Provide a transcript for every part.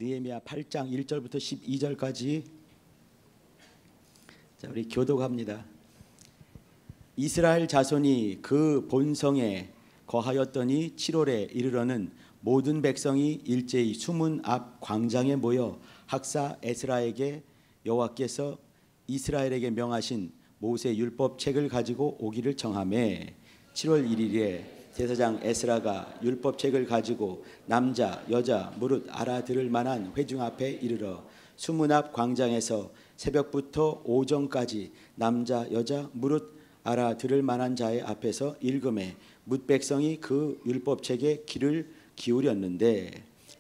느헤미야 8장 1절부터 12절까지. 자, 우리 교독합니다. 이스라엘 자손이 그 본성에 거하였더니 7월에 이르러는 모든 백성이 일제히 수문 앞 광장에 모여 학사 에스라에게 여호와께서 이스라엘에게 명하신 모세 율법 책을 가지고 오기를 청하매 7월 1일에 제사장 에스라가 율법 책을 가지고 남자 여자 무릇 알아들을 만한 회중 앞에 이르러 수문 앞 광장에서 새벽부터 오전까지 남자 여자 무릇 알아들을 만한 자의 앞에서 읽음에 뭇 백성이 그 율법책에 귀를 기울였는데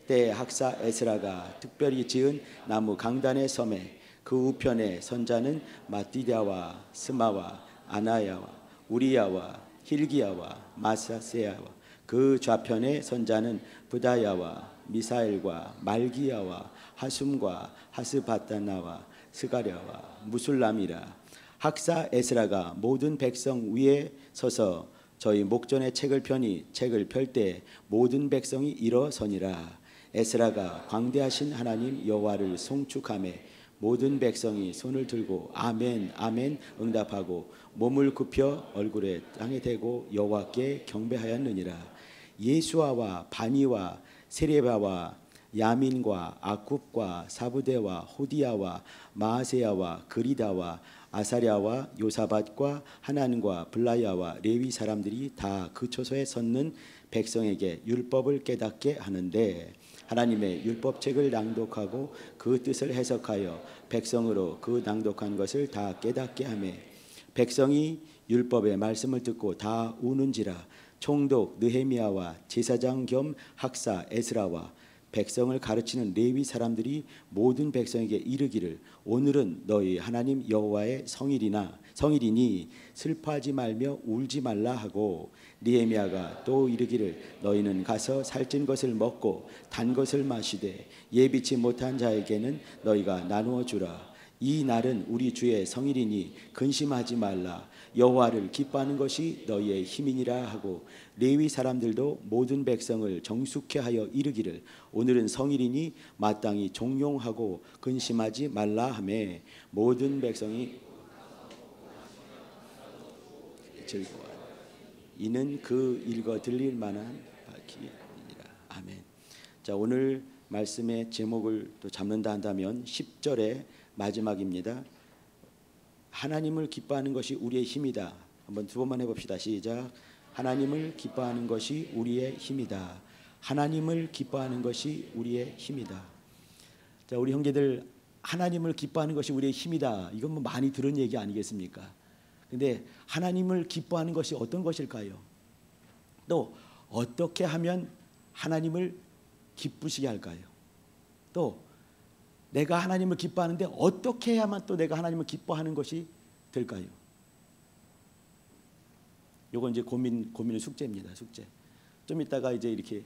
때에 학사 에스라가 특별히 지은 나무 강단의 섬에 그 우편에 선자는 마띠다와 스마와 아나야와 우리야와 힐기야와 마사세야와 그 좌편에 선자는 부다야와 미사엘과 말기야와 하숨과 하스바타나와 스가랴와 무술람이라. 학사 에스라가 모든 백성 위에 서서 저희 목전에 책을 펴니 책을 펼 때 모든 백성이 일어서니라. 에스라가 광대하신 하나님 여호와를 송축하매 모든 백성이 손을 들고 아멘 아멘 응답하고 몸을 굽혀 얼굴에 땅에 대고 여호와께 경배하였느니라. 예수아와 바니와 세레바와 야민과 아굽과 사부대와 호디야와 마아세야와 그리다와 아사랴와 요사밧과 하난과 블라야와 레위 사람들이 다 그 초소에 섰는 백성에게 율법을 깨닫게 하는데 하나님의 율법책을 낭독하고 그 뜻을 해석하여 백성으로 그 낭독한 것을 다 깨닫게 하며 백성이 율법의 말씀을 듣고 다 우는지라. 총독 느헤미야와 제사장 겸 학사 에스라와 백성을 가르치는 레위 사람들이 모든 백성에게 이르기를 오늘은 너희 하나님 여호와의 성일이니 슬퍼하지 말며 울지 말라 하고 느헤미야가 또 이르기를 너희는 가서 살찐 것을 먹고 단 것을 마시되 예비치 못한 자에게는 너희가 나누어 주라. 이 날은 우리 주의 성일이니 근심하지 말라. 여호와를 기뻐하는 것이 너희의 힘이니라 하고 레위 사람들도 모든 백성을 정숙케 하여 이르기를 오늘은 성일이니 마땅히 종용하고 근심하지 말라 하매 모든 백성이 즐거워 이는 그 읽어 들릴 만한 바기니라. 아멘. 자, 오늘 말씀의 제목을 또 잡는다 한다면 10절의 마지막입니다. 하나님을 기뻐하는 것이 우리의 힘이다. 한번 두 번만 해봅시다. 시작. 하나님을 기뻐하는 것이 우리의 힘이다. 하나님을 기뻐하는 것이 우리의 힘이다. 자, 우리 형제들, 하나님을 기뻐하는 것이 우리의 힘이다. 이건 뭐 많이 들은 얘기 아니겠습니까? 근데 하나님을 기뻐하는 것이 어떤 것일까요? 또 어떻게 하면 하나님을 기쁘시게 할까요? 또 내가 하나님을 기뻐하는데 어떻게 해야만 또 내가 하나님을 기뻐하는 것이 될까요? 요건 이제 고민의 숙제입니다. 숙제. 좀 이따가 이제 이렇게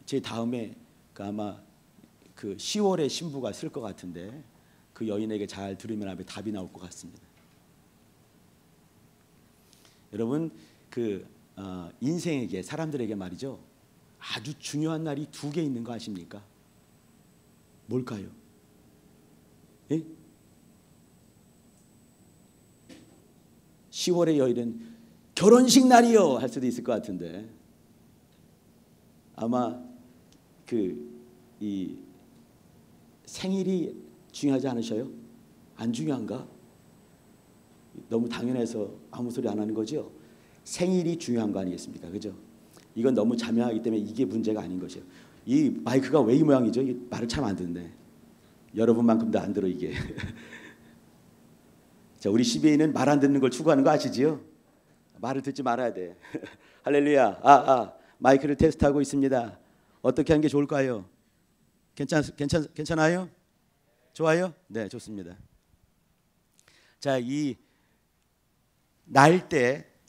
제 다음에 아마 그 10월의 신부가 쓸 것 같은데 그 여인에게 잘 들으면 앞에 답이 나올 것 같습니다. 여러분 그 인생에게 사람들에게 말이죠. 아주 중요한 날이 두 개 있는 거 아십니까? 뭘까요? 예? 10월의 여일은 결혼식 날이요 할 수도 있을 것 같은데 아마 이 생일이 중요하지 않으셔요? 안 중요한가? 너무 당연해서 아무 소리 안 하는 거죠? 생일이 중요한 거 아니겠습니까? 그죠? 이건 너무 자명하기 때문에 이게 문제가 아닌 것이에요. 이 마이크가 왜 이 모양이죠? 이게 말을 참 안 듣네. 여러분만큼도 안 들어 이게. 자, 우리 CBA는 말 안 듣는 걸 추구하는 거 아시지요? 말을 듣지 말아야 돼. 할렐루야. 마이크를 테스트하고 있습니다. 어떻게 하는 게 좋을까요? 괜찮아요? 좋아요? 네, 좋습니다. 자, 이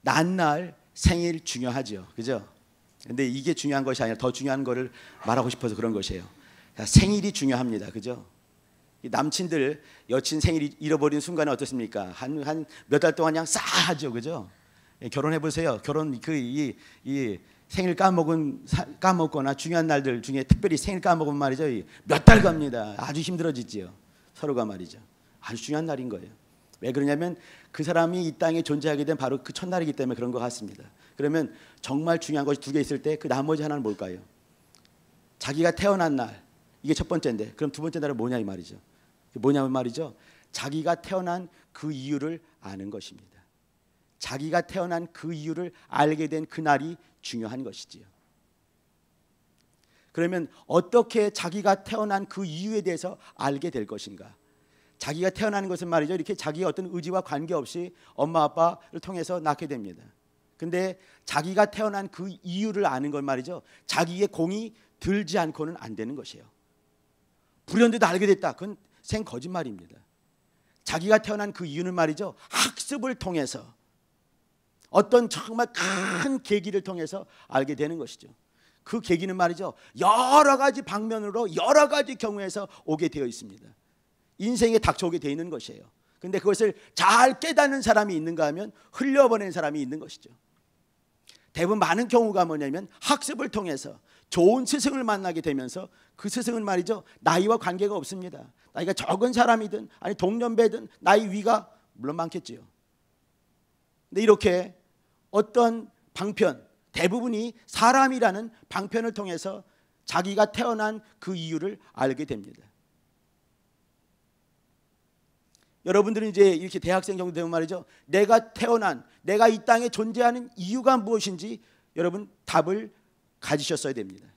난날 생일 중요하죠. 그죠? 근데 이게 중요한 것이 아니라 더 중요한 거를 말하고 싶어서 그런 것이에요. 자, 생일이 중요합니다. 그죠? 남친들 여친 생일 잃어버린 순간에 어떻습니까? 한 몇 달 동안 그냥 싸하죠. 그죠? 결혼해 보세요. 결혼 이 생일 까먹거나 중요한 날들 중에 특별히 생일 까먹으면 말이죠, 몇 달 갑니다. 아주 힘들어지지요. 서로가 말이죠. 아주 중요한 날인 거예요. 왜 그러냐면 그 사람이 이 땅에 존재하게 된 바로 그 첫날이기 때문에 그런 것 같습니다. 그러면 정말 중요한 것이 두 개 있을 때 그 나머지 하나는 뭘까요? 자기가 태어난 날, 이게 첫 번째인데 그럼 두 번째 날은 뭐냐 이 말이죠. 뭐냐면 말이죠, 자기가 태어난 그 이유를 아는 것입니다. 자기가 태어난 그 이유를 알게 된 그날이 중요한 것이지요. 그러면 어떻게 자기가 태어난 그 이유에 대해서 알게 될 것인가? 자기가 태어나는 것은 말이죠, 이렇게 자기의 어떤 의지와 관계없이 엄마 아빠를 통해서 낳게 됩니다. 근데 자기가 태어난 그 이유를 아는 건 말이죠, 자기의 공이 들지 않고는 안 되는 것이에요. 불현듯 알게 됐다, 그건 생 거짓말입니다. 자기가 태어난 그 이유는 말이죠, 학습을 통해서 어떤 정말 큰 계기를 통해서 알게 되는 것이죠. 그 계기는 말이죠, 여러 가지 방면으로 여러 가지 경우에서 오게 되어 있습니다. 인생에 닥쳐오게 되어 있는 것이에요. 그런데 그것을 잘 깨닫는 사람이 있는가 하면 흘려보내는 사람이 있는 것이죠. 대부분 많은 경우가 뭐냐면 학습을 통해서 좋은 스승을 만나게 되면서 그 스승은 말이죠, 나이와 관계가 없습니다. 나이가 적은 사람이든 아니 동년배든 나이 위가 물론 많겠지요. 근데 이렇게 어떤 방편, 대부분이 사람이라는 방편을 통해서 자기가 태어난 그 이유를 알게 됩니다. 여러분들은 이제 이렇게 대학생 정도 되면 말이죠, 내가 태어난, 내가 이 땅에 존재하는 이유가 무엇인지 여러분 답을 가지셨어야 됩니다.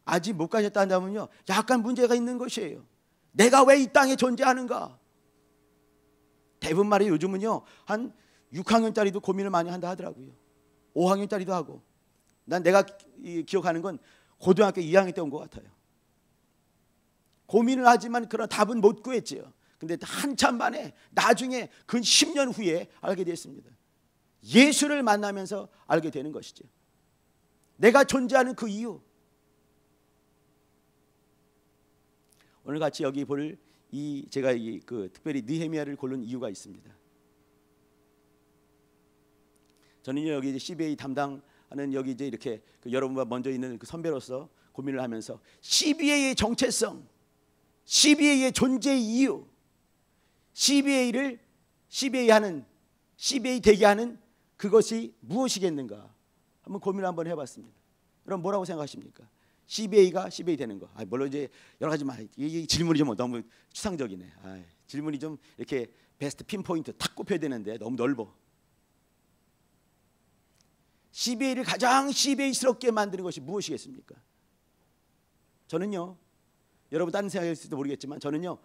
아직 못 가졌다 한다면요, 약간 문제가 있는 것이에요. 내가 왜 이 땅에 존재하는가? 대부분 말이에요, 요즘은요 한 6학년짜리도 고민을 많이 한다 하더라고요. 5학년짜리도 하고. 난 내가 기억하는 건 고등학교 2학년 때 온 것 같아요. 고민을 하지만 그런 답은 못 구했지요. 근데 한참 만에 나중에 근 10년 후에 알게 됐습니다. 예수를 만나면서 알게 되는 것이죠. 내가 존재하는 그 이유. 오늘 같이 여기 볼 제가 특별히 느헤미야를 고른 이유가 있습니다. 저는 여기 이제 CBA 담당하는 여기 이제 이렇게 여러분과 먼저 있는 그 선배로서 고민을 하면서 CBA의 정체성, CBA의 존재 이유, CBA 되게 하는 그것이 무엇이겠는가? 한번 고민을 한번 해봤습니다. 여러분 뭐라고 생각하십니까? CBA가 CBA 되는 거. 물론 이제 여러 가지 말, 이 질문이 좀 너무 추상적이네. 질문이 좀 이렇게 베스트 핀포인트 탁 꼽혀야 되는데 너무 넓어. CBA를 가장 CBA스럽게 만드는 것이 무엇이겠습니까? 저는요, 여러분 다른 생각일지도 모르겠지만 저는요,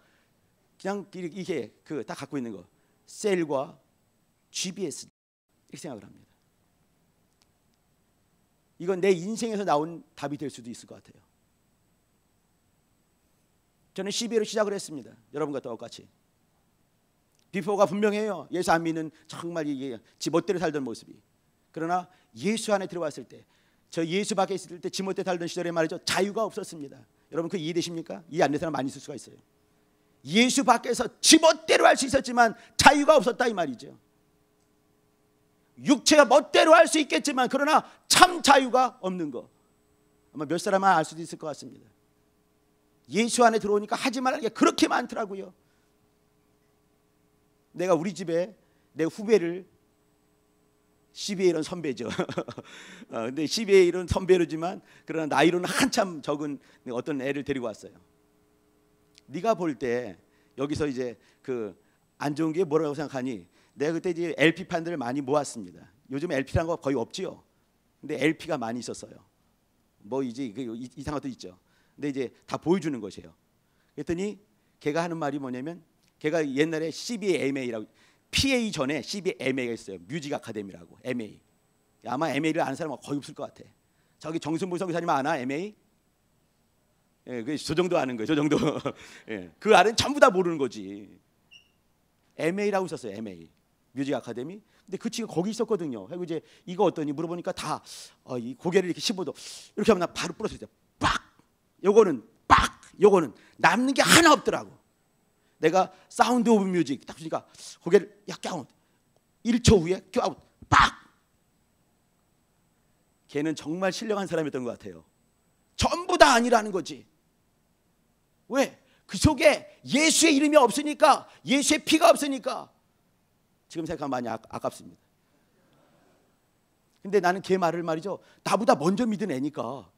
그냥 이게 딱 갖고 있는 거, 셀과 GBS 이렇게 생각을 합니다. 이건 내 인생에서 나온 답이 될 수도 있을 것 같아요. 저는 CBA로 시작을 했습니다. 여러분과 똑같이. 비포가 분명해요. 예수 안 믿는 정말 이게 지 멋대로 살던 모습이. 그러나 예수 안에 들어왔을 때, 저 예수 밖에 있을 때 지 멋대로 살던 시절에 말이죠, 자유가 없었습니다. 여러분 그 이해되십니까? 이해 안 되는 사람 많이 있을 수가 있어요. 예수 밖에서 지 멋대로 할 수 있었지만 자유가 없었다 이 말이죠. 육체가 멋대로 할 수 있겠지만 그러나 참 자유가 없는 거, 아마 몇 사람은 알 수도 있을 것 같습니다. 예수 안에 들어오니까 하지 말라는 게 그렇게 많더라고요. 내가 우리 집에 내 후배를, CBA로는 선배죠. 근데 CBA로는 선배로지만 그러나 나이로는 한참 적은 어떤 애를 데리고 왔어요. 네가 볼 때 여기서 이제 안 좋은 게 뭐라고 생각하니? 내가 그때 이제 LP판들을 많이 모았습니다. 요즘 LP란 거 거의 없지요. 근데 LP가 많이 있었어요. 뭐 이제 이상한 것도 있죠. 근데 이제 다 보여주는 것이에요. 그랬더니 걔가 하는 말이 뭐냐면, 걔가 옛날에 CBA MA라고, PA 전에 CBA MA가 있어요. 뮤직 아카데미라고, MA. 아마 MA를 아는 사람은 거의 없을 것 같아. 저기 정순보 선교사님 아나 MA? 예, 저 정도 아는 거예요. 저 정도. 예, 그 아는 전부 다 모르는 거지. MA라고 있었어요. MA, 뮤직 아카데미. 근데 그 친구가 거기 있었거든요. 그리고 이제 이거 어떠니 물어보니까 다 이 고개를 이렇게 15도 이렇게 하면 나 바로 부러졌어요. 빡! 요거는 빡! 요거는 남는 게 하나 없더라고. 내가 사운드 오브 뮤직 딱 보니까 고개를 약간 1초 후에 빡! 걔는 정말 신령한 사람이었던 것 같아요. 전부 다 아니라는 거지. 왜? 그 속에 예수의 이름이 없으니까, 예수의 피가 없으니까. 지금 생각하면 많이 아깝습니다. 근데 나는 걔 말을 말이죠, 나보다 먼저 믿은 애니까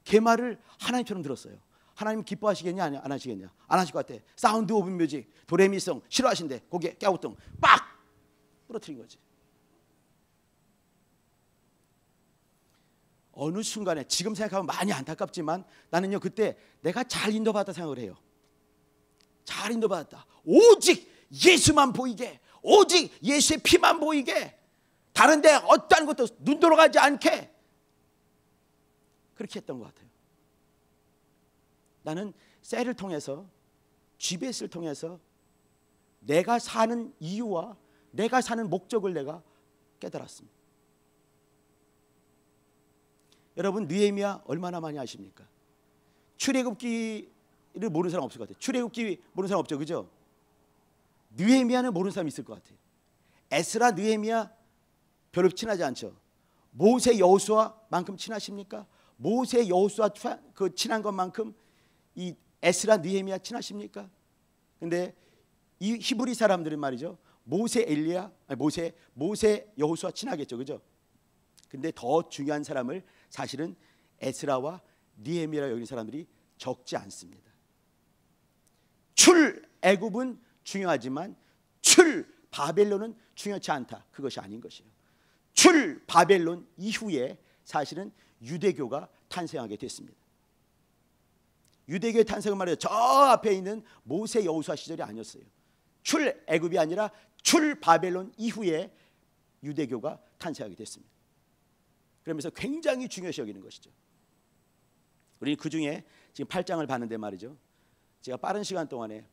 걔 말을 하나님처럼 들었어요. 하나님 기뻐하시겠냐 안 하시겠냐? 안 하실 것 같아. 사운드 오브 뮤직, 도레미송 싫어하신대. 고개 깨우뚱 빡 부러뜨린 거지. 어느 순간에, 지금 생각하면 많이 안타깝지만 나는요, 그때 내가 잘 인도받았다 생각을 해요. 잘 인도받았다. 오직 예수만 보이게, 오직 예수의 피만 보이게, 다른 데 어떠한 것도 눈 돌아가지 않게, 그렇게 했던 것 같아요. 나는 셀을 통해서, GBS를 통해서 내가 사는 이유와 내가 사는 목적을 내가 깨달았습니다. 여러분, 느헤미야 얼마나 많이 아십니까? 출애굽기를 모르는 사람 없을 것 같아요. 출애굽기 모르는 사람 없죠, 그죠? 느헤미야는 모르는 사람 있을 것 같아요. 에스라, 느헤미야 별로 친하지 않죠. 모세, 여호수아만큼 친하십니까? 모세, 여호수아 그 친한 것만큼 이 에스라, 느헤미야 친하십니까? 근데 이 히브리 사람들은 말이죠, 모세, 엘리야, 모세, 여호수아 친하겠죠, 그죠? 근데 더 중요한 사람을 사실은 에스라와 느헤미야라 여기는 사람들이 적지 않습니다. 출애굽은 중요하지만 출바벨론은 중요치 않다. 그것이 아닌 것이에요. 출바벨론 이후에 사실은 유대교가 탄생하게 됐습니다. 유대교의 탄생은 말이에요, 저 앞에 있는 모세, 여호수아 시절이 아니었어요. 출애굽이 아니라 출바벨론 이후에 유대교가 탄생하게 됐습니다. 그러면서 굉장히 중요시 여기는 것이죠. 우리 그 중에 지금 8장을 봤는데 말이죠, 제가 빠른 시간 동안에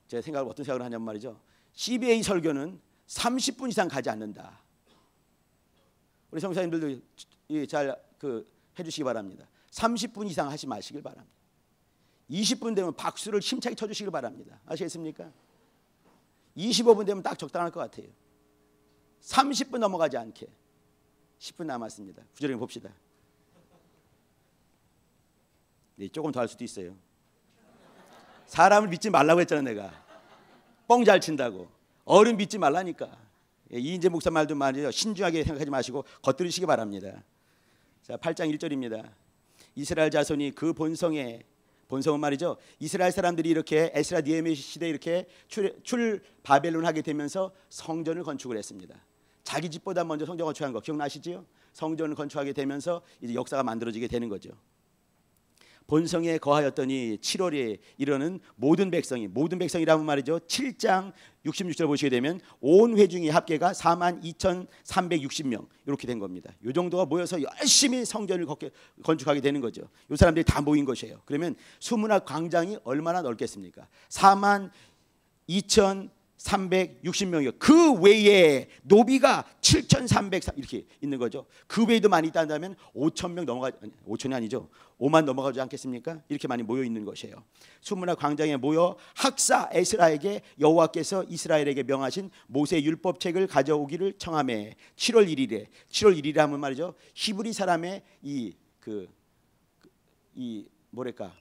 제 생각을 어떤 생각을 하냐면 말이죠, CBA 설교는 30분 이상 가지 않는다. 우리 성사님들도 잘 해주시기 바랍니다. 30분 이상 하지 마시길 바랍니다. 20분 되면 박수를 힘차게 쳐주시길 바랍니다. 아시겠습니까? 25분 되면 딱 적당할 것 같아요. 30분 넘어가지 않게. 10분 남았습니다. 구절을 봅시다. 네, 조금 더 할 수도 있어요. 사람을 믿지 말라고 했잖아, 내가. 뻥 잘 친다고. 어른 믿지 말라니까. 이인재 목사 말도 말이죠, 신중하게 생각하지 마시고 겉들으시기 바랍니다. 자, 8장 1절입니다. 이스라엘 자손이 그 본성은 말이죠, 이스라엘 사람들이 이렇게 에스라, 느헤미야 시대에 이렇게 출 바벨론 하게 되면서 성전을 건축을 했습니다. 자기 집보다 먼저 성전 건축한 거 기억나시지요? 성전을 건축하게 되면서 이제 역사가 만들어지게 되는 거죠. 본성에 거하였더니 7월에 이르는 모든 백성이라면 말이죠, 7장 66절 보시게 되면 온 회중의 합계가 42,360명 이렇게 된 겁니다. 이 정도가 모여서 열심히 성전을 건축하게 되는 거죠. 이 사람들이 다 모인 것이에요. 그러면 수문학 광장이 얼마나 넓겠습니까? 42,360명이요. 그 외에 노비가 7,300 이렇게 있는 거죠. 그 외에도 많이 있다면 5,000명 넘어가, 5천이 아니죠, 5만 넘어가지 않겠습니까? 이렇게 많이 모여 있는 것이에요. 수문학 광장에 모여 학사 에스라에게 여호와께서 이스라엘에게 명하신 모세 율법책을 가져오기를 청하매 7월 1일에 7월 1일에 하면 말이죠, 히브리 사람의 뭐랄까,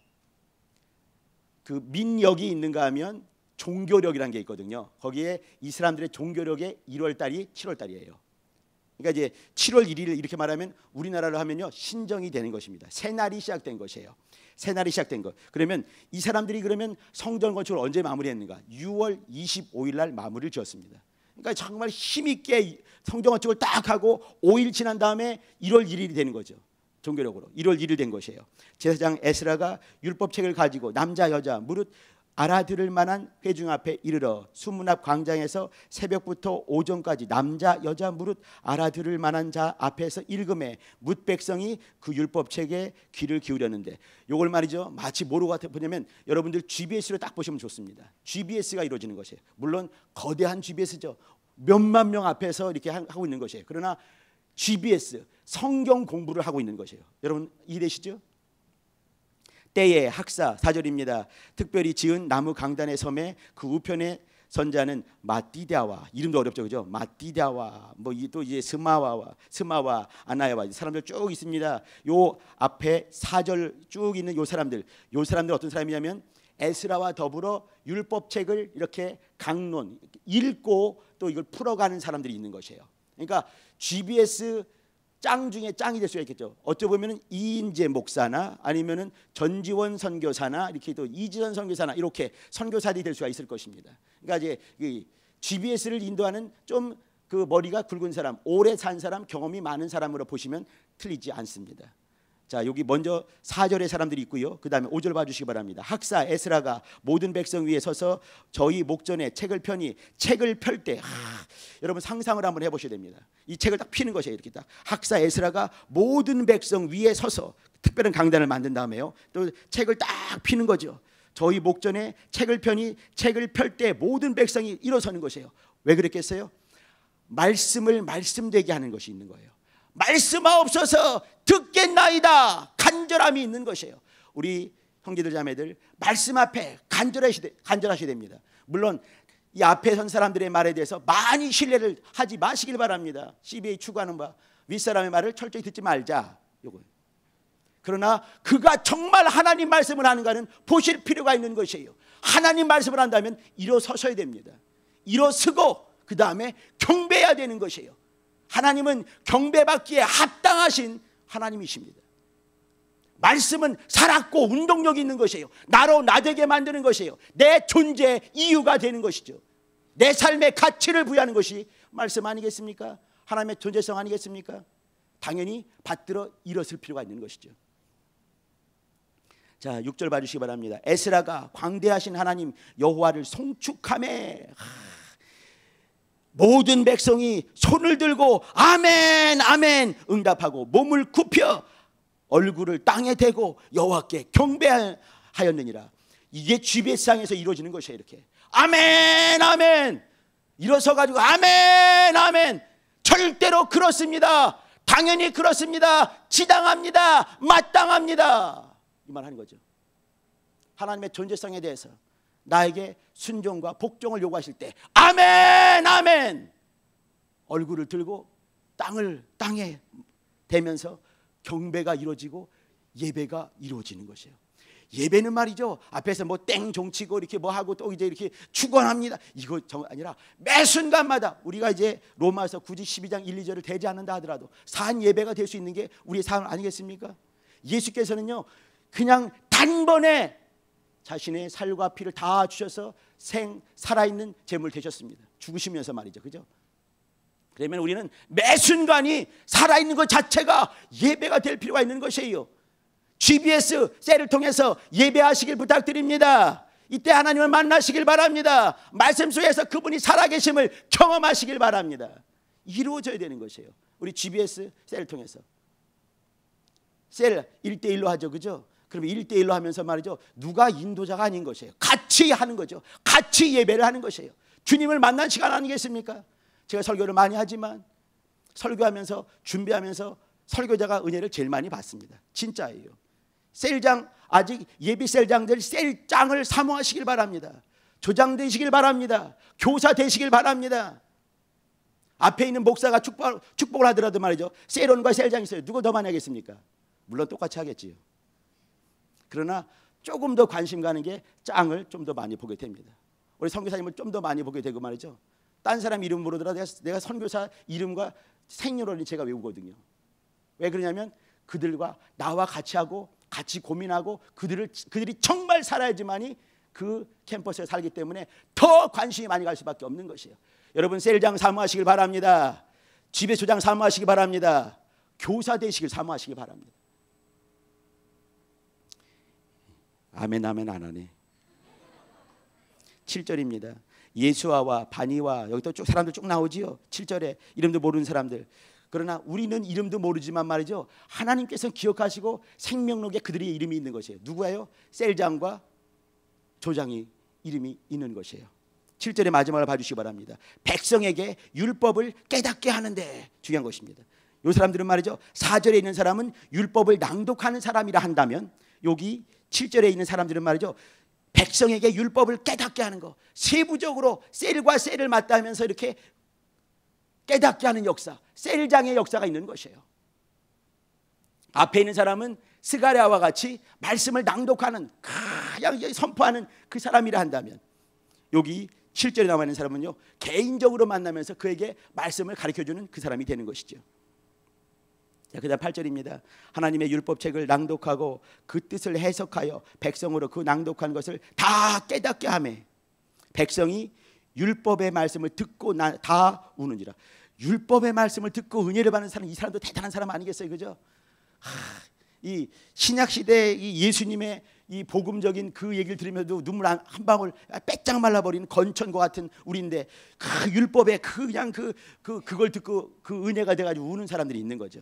그 민력이 있는가 하면 종교력이라는 게 있거든요. 거기에 이 사람들의 종교력의 1월달이 7월달이에요. 그러니까 이제 7월 1일을 이렇게 말하면 우리나라로 하면요, 신정이 되는 것입니다. 새날이 시작된 것이에요. 새날이 시작된 것. 그러면 이 사람들이 그러면 성전 건축을 언제 마무리했는가? 6월 25일 날 마무리를 지었습니다. 그러니까 정말 힘있게 성전 건축을 딱 하고 5일 지난 다음에 1월 1일이 되는 거죠. 종교력으로 1월 1일 된 것이에요. 제사장 에스라가 율법책을 가지고 남자 여자 무릇 알아들을 만한 회중 앞에 이르러 수문 앞 광장에서 새벽부터 오전까지 남자 여자 무릇 알아들을 만한 자 앞에서 읽음에 뭇 백성이 그 율법책에 귀를 기울였는데, 요걸 말이죠, 마치 뭐로 보냐면 여러분들 GBS로 딱 보시면 좋습니다. GBS가 이루어지는 것이에요. 물론 거대한 GBS죠. 몇만 명 앞에서 이렇게 하고 있는 것이에요. 그러나 GBS, 성경 공부를 하고 있는 것이에요. 여러분 이해되시죠? 때에 학사 4절입니다. 특별히 지은 나무 강단의 섬에 그 우편에 선자는 마띠다와, 이름도 어렵죠, 그죠? 마띠다와 뭐 또 이제 스마와 아나야와 사람들 쭉 있습니다. 요 앞에 4절 쭉 있는 요 사람들 어떤 사람이냐면 에스라와 더불어 율법책을 이렇게 강론 읽고 또 이걸 풀어가는 사람들이 있는 것이에요. 그러니까 GBS 짱 중에 짱이 될 수가 있겠죠. 어찌 보면은 이인재 목사나 아니면은 전지원 선교사나 이렇게 또 이지선 선교사나 이렇게 선교사들이 될 수가 있을 것입니다. 그러니까 이제 이 GBS를 인도하는 좀 그 머리가 굵은 사람, 오래 산 사람, 경험이 많은 사람으로 보시면 틀리지 않습니다. 자, 여기 먼저 4절의 사람들이 있고요. 그 다음에 5절 봐주시기 바랍니다. 학사 에스라가 모든 백성 위에 서서 저희 목전에 책을 펴니 책을 펼 때 여러분 상상을 한번 해보셔야 됩니다. 이 책을 딱 피는 것이에요. 이렇게 딱 학사 에스라가 모든 백성 위에 서서 특별한 강단을 만든 다음에요, 또 책을 딱 피는 거죠. 저희 목전에 책을 펴니 책을 펼 때 모든 백성이 일어서는 것이에요. 왜 그랬겠어요? 말씀을 말씀되게 하는 것이 있는 거예요. 말씀하옵소서 듣겠나이다 간절함이 있는 것이에요. 우리 형제들 자매들 말씀 앞에 간절하셔야 됩니다. 물론 이 앞에 선 사람들의 말에 대해서 많이 신뢰를 하지 마시길 바랍니다. CBA 추구하는 바 윗사람의 말을 철저히 듣지 말자, 요거예요. 그러나 그가 정말 하나님 말씀을 하는가는 보실 필요가 있는 것이에요. 하나님 말씀을 한다면 일어서셔야 됩니다. 일어서고 그 다음에 경배해야 되는 것이에요. 하나님은 경배받기에 합당하신 하나님이십니다. 말씀은 살았고 운동력이 있는 것이에요. 나로 나되게 만드는 것이에요. 내 존재의 이유가 되는 것이죠. 내 삶의 가치를 부여하는 것이 말씀 아니겠습니까? 하나님의 존재성 아니겠습니까? 당연히 받들어 일었을 필요가 있는 것이죠. 자, 6절 봐주시기 바랍니다. 에스라가 광대하신 하나님 여호와를 송축하매 모든 백성이 손을 들고 아멘 아멘 응답하고 몸을 굽혀 얼굴을 땅에 대고 여호와께 경배하였느니라. 이게 GBS상에서 이루어지는 것이에요. 이렇게 아멘 아멘 일어서 가지고 아멘 아멘 절대로 그렇습니다, 당연히 그렇습니다, 지당합니다, 마땅합니다, 이 말 하는 거죠. 하나님의 존재성에 대해서 나에게 순종과 복종을 요구하실 때 아멘 아멘 얼굴을 들고 땅에 대면서 경배가 이루어지고 예배가 이루어지는 것이에요. 예배는 말이죠, 앞에서 뭐 땡 종치고 이렇게 뭐 하고 또 이제 이렇게 축원합니다, 이거 아니라 매 순간마다 우리가 이제 로마서 굳이 12장 1, 2절을 대지 않는다 하더라도 산 예배가 될 수 있는 게 우리의 삶 아니겠습니까? 예수께서는요 그냥 단번에 자신의 살과 피를 다 주셔서 살아있는 제물 되셨습니다. 죽으시면서 말이죠, 그죠? 그러면 우리는 매 순간이 살아있는 것 자체가 예배가 될 필요가 있는 것이에요. GBS 셀을 통해서 예배하시길 부탁드립니다. 이때 하나님을 만나시길 바랍니다. 말씀 속에서 그분이 살아계심을 경험하시길 바랍니다. 이루어져야 되는 것이에요. 우리 GBS 셀을 통해서 셀 1대1로 하죠, 그죠? 그러면 1대1로 하면서 말이죠, 누가 인도자가 아닌 것이에요. 같이 하는 거죠. 같이 예배를 하는 것이에요. 주님을 만난 시간 아니겠습니까? 제가 설교를 많이 하지만 설교하면서 준비하면서 설교자가 은혜를 제일 많이 받습니다. 진짜예요. 셀장, 아직 예비 셀장들 셀장을 사모하시길 바랍니다. 조장 되시길 바랍니다. 교사 되시길 바랍니다. 앞에 있는 목사가 축복을 하더라도 말이죠, 셀원과 셀장이 있어요. 누가 더 많이 하겠습니까? 물론 똑같이 하겠지요. 그러나 조금 더 관심 가는 게 짱을 좀 더 많이 보게 됩니다. 우리 선교사님을 좀 더 많이 보게 되고 말이죠, 딴 사람 이름 부르더라도 내가 선교사 이름과 생년월일 제가 외우거든요. 왜 그러냐면 그들과 나와 같이 하고 같이 고민하고 그들이 정말 살아야지만이 그 캠퍼스에 살기 때문에 더 관심이 많이 갈 수밖에 없는 것이에요. 여러분 셀장 사모하시길 바랍니다. 집에 조장 사모하시기 바랍니다. 교사 되시길 사모하시기 바랍니다. 아멘 아멘 안 하네. 7절입니다. 예수아와 바니와 여기 또 쭉 사람들 쭉 나오지요. 7절에 이름도 모르는 사람들. 그러나 우리는 이름도 모르지만 말이죠, 하나님께서 기억하시고 생명록에 그들의 이름이 있는 것이에요. 누구예요? 셀장과 조장이 이름이 있는 것이에요. 7절의 마지막을 봐주시기 바랍니다. 백성에게 율법을 깨닫게 하는데 중요한 것입니다. 이 사람들은 말이죠, 4절에 있는 사람은 율법을 낭독하는 사람이라 한다면 여기 7절에 있는 사람들은 말이죠, 백성에게 율법을 깨닫게 하는 거, 세부적으로 셀과 셀을 맞닿으면서 이렇게 깨닫게 하는 역사, 셀장의 역사가 있는 것이에요. 앞에 있는 사람은 스가랴와 같이 말씀을 낭독하는, 그냥 선포하는 그 사람이라 한다면, 여기 7절에 나와 있는 사람은요, 개인적으로 만나면서 그에게 말씀을 가르쳐주는 그 사람이 되는 것이죠. 자, 그 다음 8절입니다. 하나님의 율법책을 낭독하고 그 뜻을 해석하여 백성으로 그 낭독한 것을 다 깨닫게 하며 백성이 율법의 말씀을 듣고 다 우는지라. 율법의 말씀을 듣고 은혜를 받는 사람, 이 사람도 대단한 사람 아니겠어요, 그죠? 이 신약 시대 이 예수님의 이 복음적인 그 얘기를 들으면서도 눈물 한 방울 빼짝 말라버리는 건천과 같은 우리인데, 그 율법에 그냥 그걸 듣고 그 은혜가 돼가지고 우는 사람들이 있는 거죠.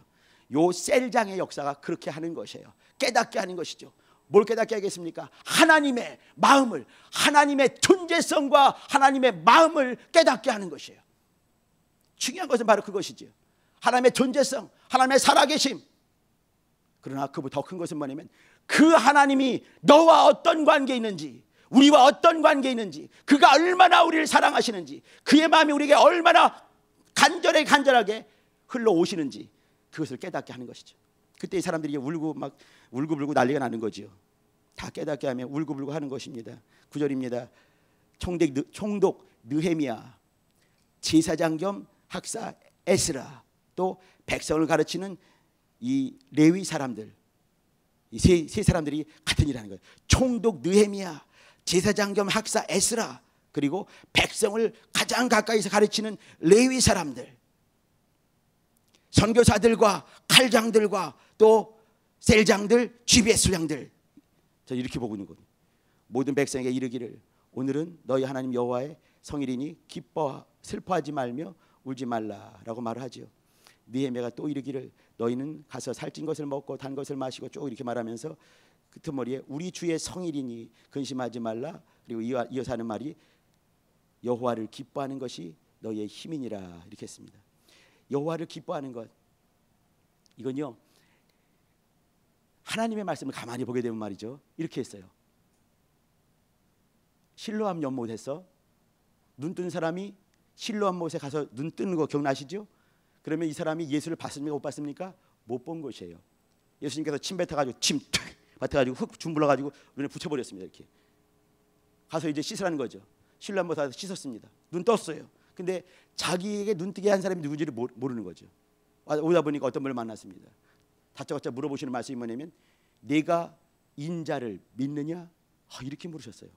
요 셀장의 역사가 그렇게 하는 것이에요. 깨닫게 하는 것이죠. 뭘 깨닫게 하겠습니까? 하나님의 마음을, 하나님의 존재성과 하나님의 마음을 깨닫게 하는 것이에요. 중요한 것은 바로 그것이죠. 하나님의 존재성, 하나님의 살아계심. 그러나 그보다 더 큰 것은 뭐냐면 그 하나님이 너와 어떤 관계에 있는지, 우리와 어떤 관계에 있는지, 그가 얼마나 우리를 사랑하시는지, 그의 마음이 우리에게 얼마나 간절하게 흘러오시는지, 그것을 깨닫게 하는 것이죠. 그때 이 사람들이 울고불고 난리가 나는 거지요. 다 깨닫게 하며 울고불고 하는 것입니다. 9절입니다. 총독 느헤미야, 제사장 겸 학사 에스라, 또 백성을 가르치는 이 레위 사람들, 이 세 사람들이 같은 일을 하는 거예요. 총독 느헤미야, 제사장 겸 학사 에스라, 그리고 백성을 가장 가까이서 가르치는 레위 사람들, 선교사들과 칼장들과 또 셀장들, 지배 수장들, 저 이렇게 보고 있는 거예요. 모든 백성에게 이르기를 오늘은 너희 하나님 여호와의 성일이니 슬퍼하지 말며 울지 말라라고 말을 하지요. 느헤미야가 또 이르기를 너희는 가서 살찐 것을 먹고 단 것을 마시고 쭉 이렇게 말하면서 끄트머리에 우리 주의 성일이니 근심하지 말라. 그리고 이어서 하는 말이 여호와를 기뻐하는 것이 너희의 힘이니라, 이렇게 했습니다. 여호와를 기뻐하는 것, 이건요 하나님의 말씀을 가만히 보게 되면 말이죠, 이렇게 했어요. 실로암 연못에서 눈 뜬 사람이 실로암 못에 가서 눈 뜨는 거 기억나시죠? 그러면 이 사람이 예수를 봤습니까? 못 봤습니까? 못 본 것이에요. 예수님께서 침 뱉어가지고 침 뱉어가지고 흙 줌불러가지고 눈에 붙여버렸습니다. 이렇게 가서 이제 씻으라는 거죠. 실로암 못에서 씻었습니다. 눈 떴어요. 근데 자기에게 눈 뜨게 한 사람이 누군지를 모르는 거죠. 오다 보니까 어떤 분을 만났습니다. 다짜고짜 물어보시는 말씀이 뭐냐면 내가 인자를 믿느냐? 이렇게 물으셨어요.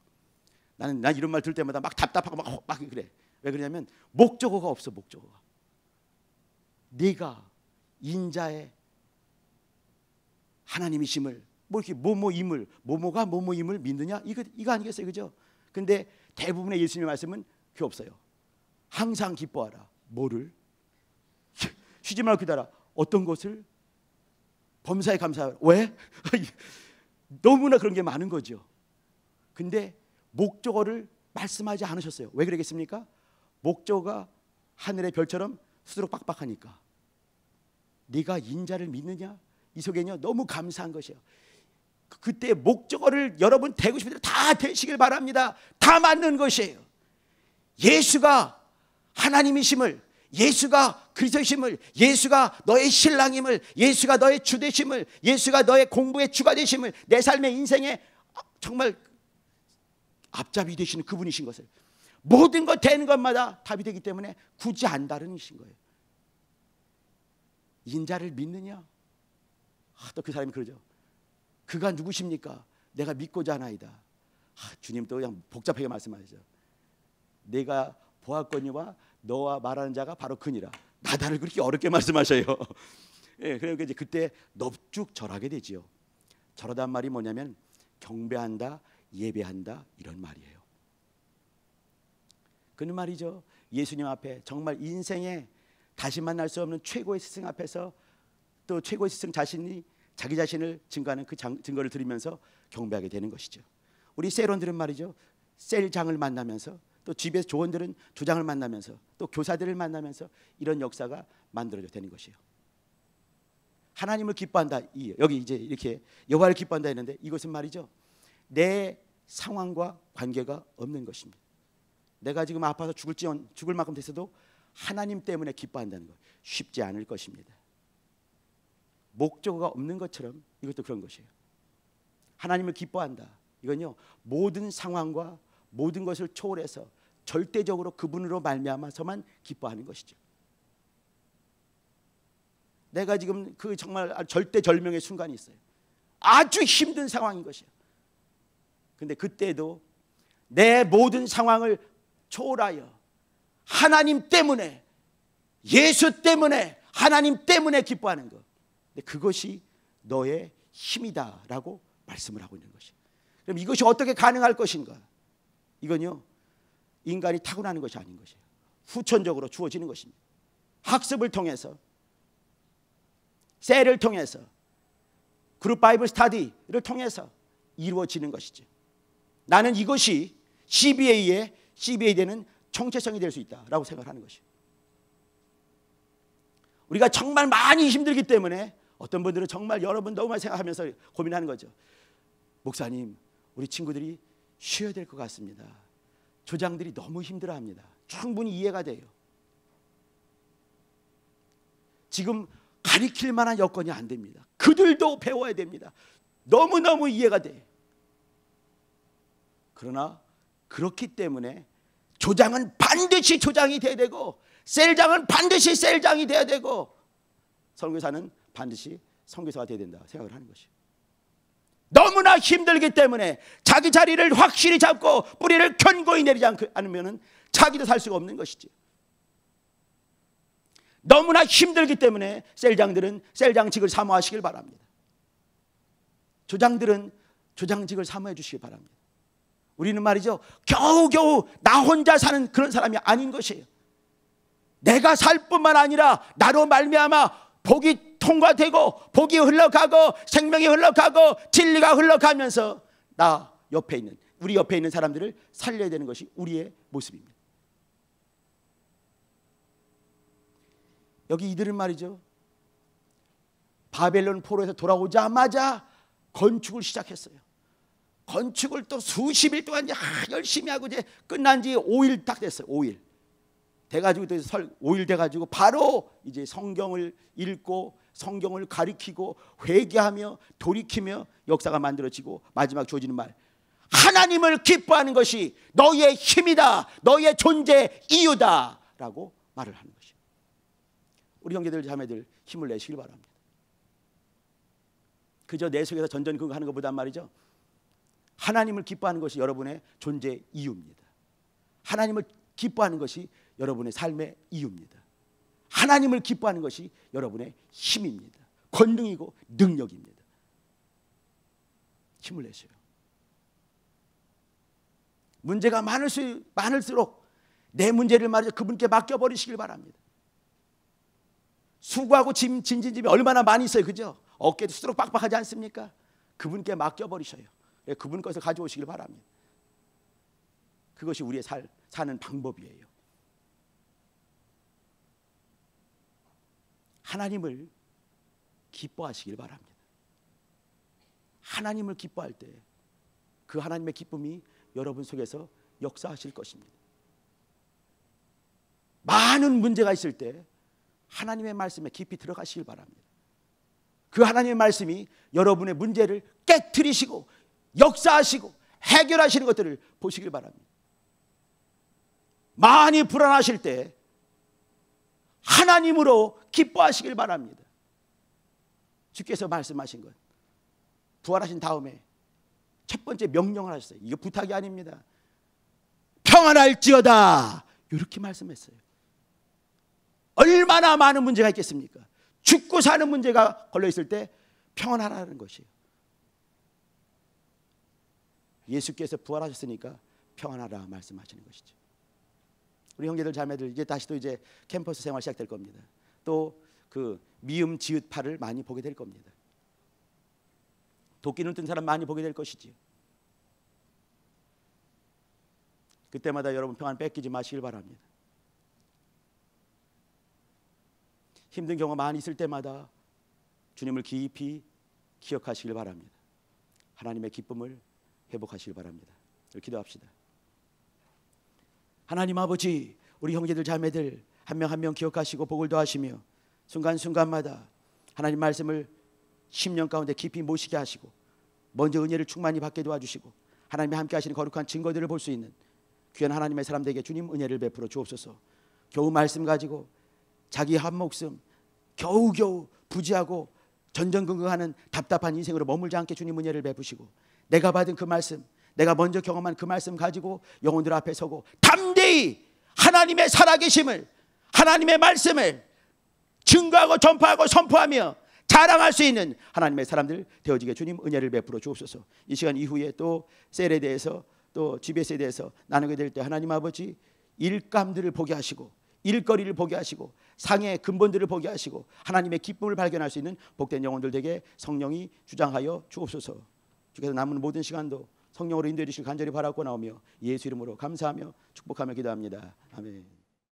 난 이런 말 들을 때마다 막 답답하고 막 그래. 왜 그러냐면 목적어가 없어. 목적어가. 네가 인자의 하나님이심을 뭐 이렇게 뭐뭐임을 뭐뭐가 뭐뭐임을 믿느냐? 이거 아니겠어요, 그죠? 근데 대부분의 예수님의 말씀은 그게 없어요. 항상 기뻐하라. 뭐를? 쉬지 말고 기다라. 어떤 것을? 범사에 감사하라. 왜? 너무나 그런 게 많은 거죠. 근데 목적어를 말씀하지 않으셨어요. 왜 그러겠습니까? 목적어가 하늘의 별처럼 수두룩 빡빡하니까. 네가 인자를 믿느냐? 이 속에는요 너무 감사한 것이에요. 그때 목적어를 여러분 되고 싶은 대로 다 되시길 바랍니다. 다 맞는 것이에요. 예수가 하나님이심을, 예수가 그리스도이심을, 예수가 너의 신랑임을, 예수가 너의 주 되심을, 예수가 너의 공부의 주가 되심을, 내 삶의 인생에 정말 앞잡이 되시는 그분이신 것을, 모든 것 되는 것마다 답이 되기 때문에 굳이 안 다르신 거예요. 인자를 믿느냐? 또 그 사람이 그러죠. 그가 누구십니까? 내가 믿고자 하나이다. 주님 또 그냥 복잡하게 말씀하시죠. 내가 보았거니와 너와 말하는 자가 바로 그니라. 나다를 그렇게 어렵게 말씀하셔요. 예, 그래서 이제 그때 넙죽 절하게 되지요. 절하단 말이 뭐냐면 경배한다, 예배한다, 이런 말이에요. 그는 말이죠. 예수님 앞에 정말 인생에 다시 만날 수 없는 최고의 스승 앞에서 또 최고의 스승 자신이 자기 자신을 증거하는 그 증거를 들으면서 경배하게 되는 것이죠. 우리 셀원들은 말이죠. 셀장을 만나면서 또 집에서 조원들은 조장을 만나면서 또 교사들을 만나면서 이런 역사가 만들어져 되는 것이에요. 하나님을 기뻐한다. 여기 이제 이렇게 여호와를 기뻐한다 했는데 이것은 말이죠. 내 상황과 관계가 없는 것입니다. 내가 지금 아파서 죽을 만큼 됐어도 하나님 때문에 기뻐한다는 것 쉽지 않을 것입니다. 목적어가 없는 것처럼 이것도 그런 것이에요. 하나님을 기뻐한다. 이건요, 모든 상황과 모든 것을 초월해서 절대적으로 그분으로 말미암아서만 기뻐하는 것이죠. 내가 지금 그 정말 절대절명의 순간이 있어요. 아주 힘든 상황인 것이에요. 근데 그때도 내 모든 상황을 초월하여 하나님 때문에, 예수 때문에, 하나님 때문에 기뻐하는 것, 그것이 너의 힘이다라고 말씀을 하고 있는 것이에요. 그럼 이것이 어떻게 가능할 것인가? 이건요, 인간이 타고나는 것이 아닌 것이에요. 후천적으로 주어지는 것입니다. 학습을 통해서, 셀을 통해서, 그룹 바이블 스터디를 통해서 이루어지는 것이죠. 나는 이것이 CBA 되는 정체성이 될 수 있다라고 생각하는 것이에요. 우리가 정말 많이 힘들기 때문에 어떤 분들은 정말 여러분 너무 많이 생각하면서 고민하는 거죠. 목사님, 우리 친구들이 쉬어야 될 것 같습니다. 조장들이 너무 힘들어합니다. 충분히 이해가 돼요. 지금 가리킬 만한 여건이 안 됩니다. 그들도 배워야 됩니다. 너무너무 이해가 돼요. 그러나 그렇기 때문에 조장은 반드시 조장이 돼야 되고, 셀장은 반드시 셀장이 돼야 되고, 선교사는 반드시 선교사가 돼야 된다 생각을 하는 것이에요. 너무나 힘들기 때문에 자기 자리를 확실히 잡고 뿌리를 견고히 내리지 않으면 자기도 살 수가 없는 것이지. 너무나 힘들기 때문에 셀장들은 셀장직을 사모하시길 바랍니다. 조장들은 조장직을 사모해 주시기 바랍니다. 우리는 말이죠, 겨우겨우 나 혼자 사는 그런 사람이 아닌 것이에요. 내가 살 뿐만 아니라 나로 말미암아 복이 통과되고 복이 흘러가고 생명이 흘러가고 진리가 흘러가면서 나 옆에 있는, 우리 옆에 있는 사람들을 살려야 되는 것이 우리의 모습입니다. 여기 이들은 말이죠, 바벨론 포로에서 돌아오자마자 건축을 시작했어요. 건축을 또 수십 일 동안 열심히 하고 이제 끝난 지 5일 딱 됐어요. 5일 돼가지고, 5일 돼가지고 바로 이제 성경을 읽고 성경을 가리키고 회개하며 돌이키며 역사가 만들어지고 마지막 주어지는 말, 하나님을 기뻐하는 것이 너의 힘이다, 너의 존재 이유다 라고 말을 하는 것이에요. 우리 형제들 자매들 힘을 내시길 바랍니다. 그저 내 속에서 전전긍긍하는 것보단 말이죠, 하나님을 기뻐하는 것이 여러분의 존재 이유입니다. 하나님을 기뻐하는 것이 여러분의 삶의 이유입니다. 하나님을 기뻐하는 것이 여러분의 힘입니다. 권능이고 능력입니다. 힘을 내세요. 문제가 많을수록 내 문제를 말이죠, 그분께 맡겨버리시길 바랍니다. 수고하고 짐이 얼마나 많이 있어요, 그죠? 어깨도 수두룩 빡빡하지 않습니까? 그분께 맡겨버리셔요. 그분 것을 가져오시길 바랍니다. 그것이 우리의 사는 방법이에요. 하나님을 기뻐하시길 바랍니다. 하나님을 기뻐할 때 그 하나님의 기쁨이 여러분 속에서 역사하실 것입니다. 많은 문제가 있을 때 하나님의 말씀에 깊이 들어가시길 바랍니다. 그 하나님의 말씀이 여러분의 문제를 깨트리시고 역사하시고 해결하시는 것들을 보시길 바랍니다. 많이 불안하실 때 하나님으로 기뻐하시길 바랍니다. 주께서 말씀하신 것, 부활하신 다음에 첫 번째 명령을 하셨어요. 이거 부탁이 아닙니다. 평안할지어다, 이렇게 말씀했어요. 얼마나 많은 문제가 있겠습니까? 죽고 사는 문제가 걸려있을 때 평안하라는 것이에요. 예수께서 부활하셨으니까 평안하라 말씀하시는 것이죠. 우리 형제들 자매들 이제 다시 또 이제 캠퍼스 생활 시작될 겁니다. 또 그 미음 지읒파를 많이 보게 될 겁니다. 도끼 눈뜬 사람 많이 보게 될 것이지요. 그때마다 여러분 평안 뺏기지 마시길 바랍니다. 힘든 경험 많이 있을 때마다 주님을 깊이 기억하시길 바랍니다. 하나님의 기쁨을 회복하시길 바랍니다. 기도합시다. 하나님 아버지, 우리 형제들 자매들 한 명 한 명 기억하시고 복을 더하시며 순간순간마다 하나님 말씀을 심령 가운데 깊이 모시게 하시고 먼저 은혜를 충만히 받게 도와주시고 하나님이 함께 하시는 거룩한 증거들을 볼 수 있는 귀한 하나님의 사람들에게 주님 은혜를 베풀어 주옵소서. 겨우 말씀 가지고 자기 한 목숨 겨우겨우 부지하고 전전긍긍하는 답답한 인생으로 머물지 않게 주님 은혜를 베푸시고 내가 받은 그 말씀, 내가 먼저 경험한 그 말씀 가지고 영혼들 앞에 서고 담대히 하나님의 살아계심을, 하나님의 말씀을 증거하고 전파하고 선포하며 자랑할 수 있는 하나님의 사람들 되어지게 주님 은혜를 베풀어 주옵소서. 이 시간 이후에 또 셀에 대해서 또 GBS에 대해서 나누게 될 때 하나님 아버지 일감들을 보게 하시고 일거리를 보게 하시고 상의 근본들을 보게 하시고 하나님의 기쁨을 발견할 수 있는 복된 영혼들 되게 성령이 주장하여 주옵소서. 주께서 남은 모든 시간도 성령으로 인도해 주실 간절히 바라고 나오며 예수 이름으로 감사하며 축복하며 기도합니다. 아멘.